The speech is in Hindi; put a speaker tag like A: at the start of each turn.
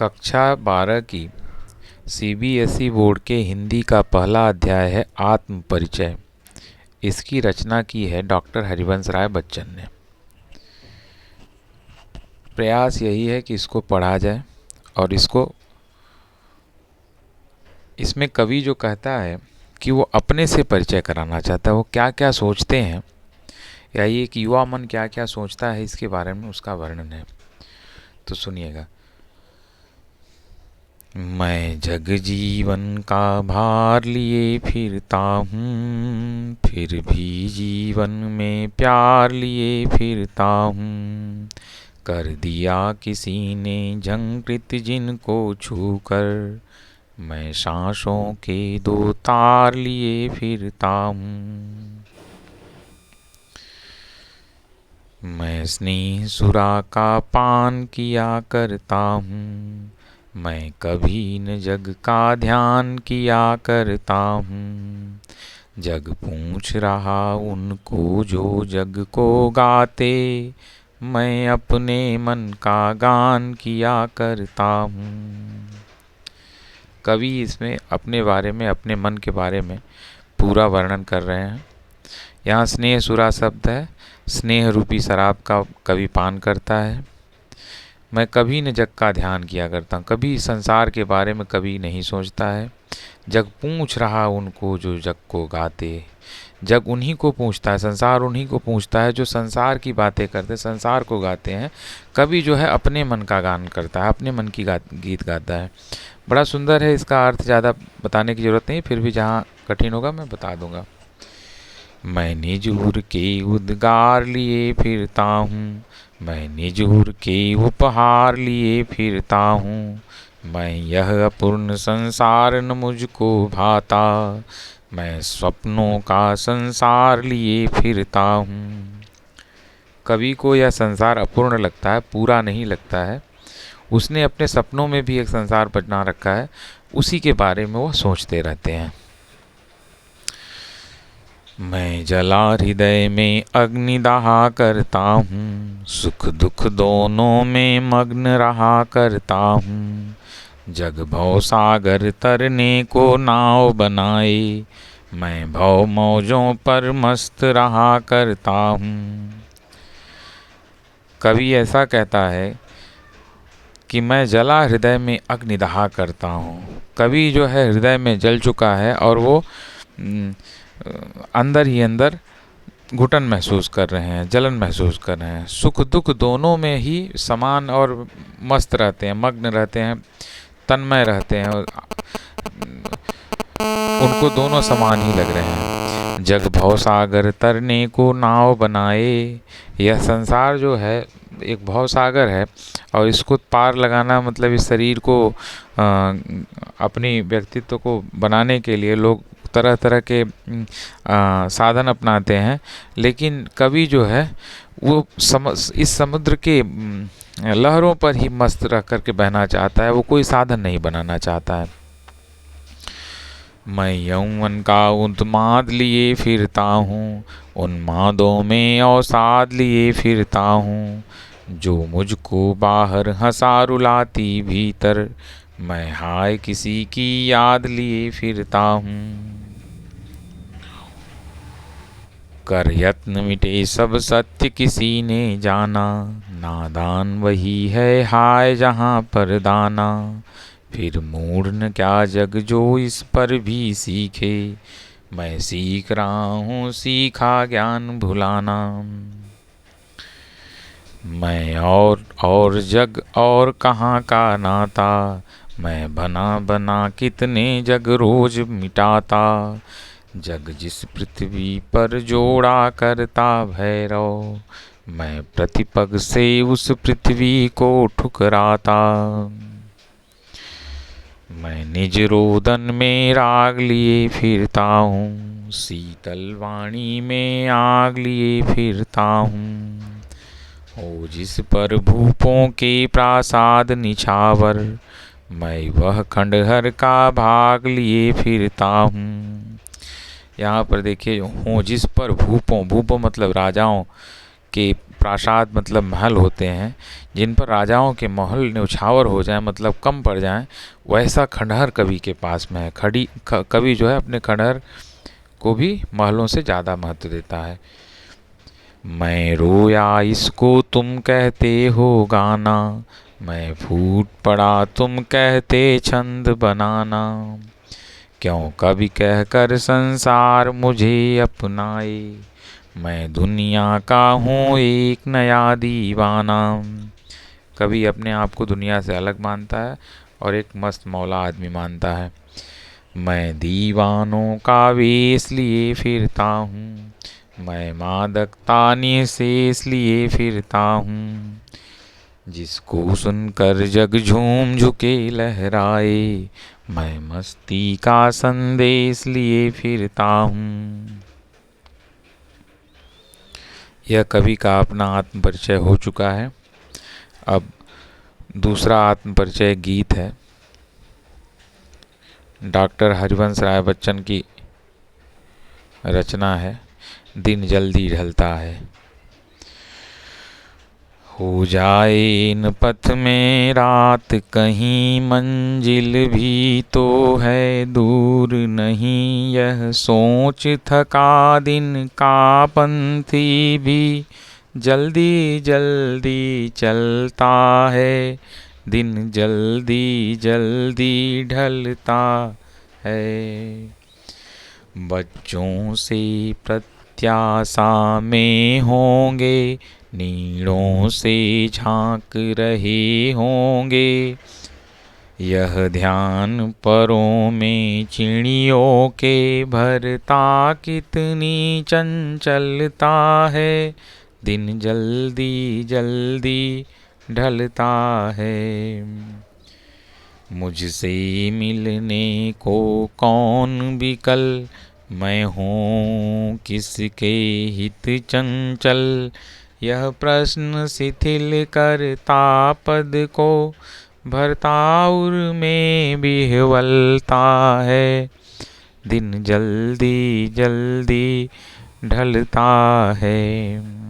A: कक्षा 12 की सीबीएसई बोर्ड के हिंदी का पहला अध्याय है आत्म परिचय। इसकी रचना की है डॉक्टर हरिवंश राय बच्चन ने। प्रयास यही है कि इसको पढ़ा जाए और इसमें कवि जो कहता है कि वो अपने से परिचय कराना चाहता है, वो क्या क्या सोचते हैं या ये एक युवा मन क्या क्या सोचता है, इसके बारे में उसका वर्णन है। तो सुनिएगा। मैं जग जीवन का भार लिए फिरता हूँ, फिर भी जीवन में प्यार लिए फिरता हूँ। कर दिया किसी ने झंकृत जिनको छूकर, मैं सांसों के दो तार लिए फिरता हूँ। मैं स्नेह सुरा का पान किया करता हूँ, मैं कभी न जग का ध्यान किया करता हूँ। जग पूछ रहा उनको जो जग को गाते, मैं अपने मन का गान किया करता हूँ। कवि इसमें अपने बारे में, अपने मन के बारे में पूरा वर्णन कर रहे हैं। यहाँ स्नेह सुरा शब्द है। स्नेह रूपी शराब का कवि पान करता है। मैं कभी न जग का ध्यान किया करता हूँ, कभी संसार के बारे में कभी नहीं सोचता है। जग पूछ रहा उनको जो जग को गाते, जग उन्हीं को पूछता है, संसार उन्हीं को पूछता है जो संसार की बातें करते, संसार को गाते हैं। कवि जो है अपने मन का गान करता है, अपने मन की गीत गाता है। बड़ा सुंदर है। इसका अर्थ ज़्यादा बताने की ज़रूरत नहीं, फिर भी जहाँ कठिन होगा मैं बता दूंगा। मैं निजूर के उद्गार लिए फिरता हूँ, मैं निजूर के उपहार लिए फिरता हूँ। मैं यह अपूर्ण संसार न मुझको भाता, मैं स्वप्नों का संसार लिए फिरता हूँ। कवि को यह संसार अपूर्ण लगता है, पूरा नहीं लगता है। उसने अपने सपनों में भी एक संसार बना रखा है, उसी के बारे में वो सोचते रहते हैं। मैं जला हृदय में अग्नि दहा करता हूँ, सुख दुख दोनों में मग्न रहा करता हूँ। जग भव सागर तरने को नाव बनाए, मैं भव मौजों पर मस्त रहा करता हूँ। कवि ऐसा कहता है कि मैं जला हृदय में अग्नि दहा करता हूँ। कवि जो है हृदय में जल चुका है और वो अंदर ही अंदर घुटन महसूस कर रहे हैं, जलन महसूस कर रहे हैं। सुख दुख दोनों में ही समान और मस्त रहते हैं, मग्न रहते हैं, तन्मय रहते हैं, उनको दोनों समान ही लग रहे हैं। जग भव सागर तरने को नाव बनाए, यह संसार जो है एक भव सागर है और इसको पार लगाना मतलब इस शरीर को अपनी व्यक्तित्व को बनाने के लिए लोग तरह तरह के साधन अपनाते हैं। लेकिन कवि जो है वो इस समुद्र के लहरों पर ही मस्त रह करके बहना चाहता है, वो कोई साधन नहीं बनाना चाहता है। मैं यौवन का उन्माद लिए फिरता हूँ, उन्मादों में अवसाद लिए फिरता हूँ। जो मुझको बाहर हंसा रुलाती भीतर, मैं हाय किसी की याद लिए फिरता हूँ। कर यत्न मिटे सब सत्य किसी ने जाना, नादान वही है हाय जहाँ पर दाना। फिर मूढ़ न क्या जग जो इस पर भी सीखे, मैं सीख रहा हूँ सीखा ज्ञान भुलाना। मैं और जग और कहाँ का नाता, मैं बना बना कितने जग रोज मिटाता। जग जिस पृथ्वी पर जोड़ा करता भैरव, मैं प्रतिपग से उस पृथ्वी को ठुकराता। मैं निज रोदन में राग लिए फिरता हूँ, शीतल वाणी में आग लिए फिरता हूँ। ओ जिस पर भूपों के प्रासाद निछावर, मैं वह खंडहर का भाग लिए फिरता हूँ। यहाँ पर देखिए, हो जिस पर भूपों, भूपों मतलब राजाओं के प्रासाद मतलब महल होते हैं, जिन पर राजाओं के महल न्यौछावर हो जाएं, मतलब कम पड़ जाएं, वैसा खंडहर कवि के पास में है। कवि जो है अपने खंडहर को भी महलों से ज़्यादा महत्व देता है। मैं रोया इसको तुम कहते हो गाना, मैं फूट पड़ा तुम कहते छंद बनाना। क्यों कवि कहकर संसार मुझे अपनाए, मैं दुनिया का हूँ एक नया दीवाना। कवि अपने आप को दुनिया से अलग मानता है और एक मस्त मौला आदमी मानता है। मैं दीवानों का वेश लिए फिरता हूँ, मैं मादक ताने से इसलिए फिरता हूँ, जिसको सुनकर जग झूम झुके लहराए, मैं मस्ती का संदेश लिए फिरता हूँ। यह कवि का अपना आत्म परिचय हो चुका है। अब दूसरा आत्म परिचय गीत है। डॉक्टर हरिवंश राय बच्चन की रचना है। दिन जल्दी ढलता है। हो जाए इन पथ में रात कहीं, मंजिल भी तो है दूर नहीं, यह सोच थका दिन का पंथी भी जल्दी जल्दी चलता है, दिन जल्दी जल्दी ढलता है। बच्चों से प्रत्याशा में होंगे, नीड़ों से झांक रहे होंगे, यह ध्यान परों में चिड़ियों के भरता कितनी चंचलता है, दिन जल्दी जल्दी ढलता है। मुझसे मिलने को कौन विकल, मैं हूँ किसके हित चंचल, यह प्रश्न शिथिल करता पद को, भरता उर में विह्वलता है, दिन जल्दी जल्दी ढलता है।